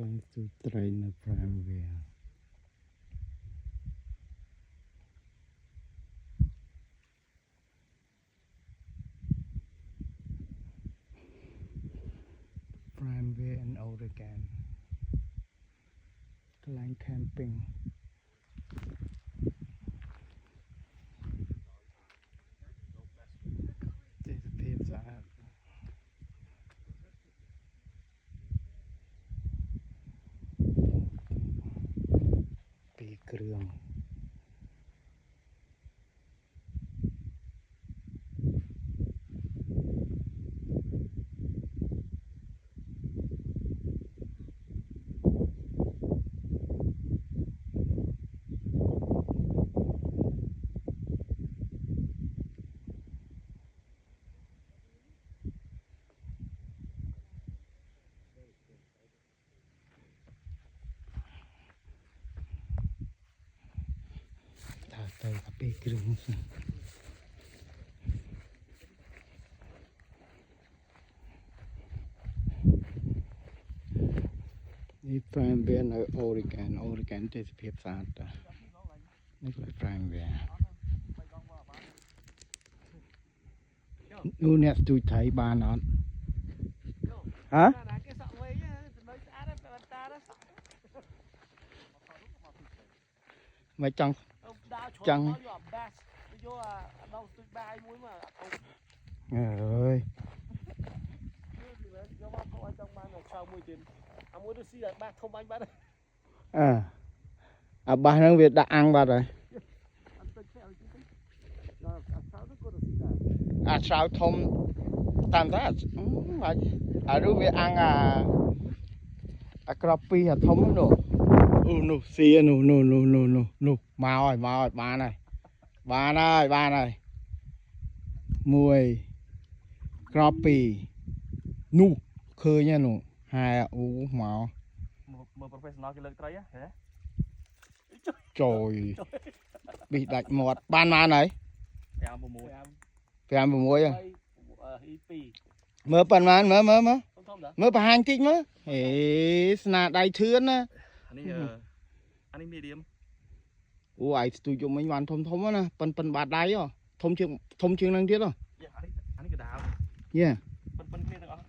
ឡើងទូត្រីនៅប្រាំវាប្រាំវា in Oregon កន្លែង camping ទេសភាពស្អាតពីគ្រឿងទៅតែពីគ្រឿងនេះប្រាំវានៅ Oregon ទេសភាពស្អាតតានេះគឺប្រាំវានោះអ្នកស្ទូចថៃបានអត់ហ៎មិនចង់អើយអាបាសហ្នឹងវាដាក់អាំងបាត់ហើយអាស្រោចធំតាមតាអានោះវាអាំងអាក្របពីអាធំនោះនោះស៊ីនោះមកហើយបានហើយមួយក្របពីនោះឃើញនោះហើយអូមក មើល professional គេលើកត្រីហ៎ចូលប៊ីដាច់មាត់បានហើយ 5 6មើលប៉ុន្មានមើល ធំតា មើលបង្ហាញតិចមើលហេស្នាដៃធឿនណាអានេះ medium អូឯងស្ទូចយកមិញបានធំណាប៉ុនបាតដៃធំជាងនឹងទៀតអានេះកដាល យ៉ាប៉ុនគ្នាទាំងអស់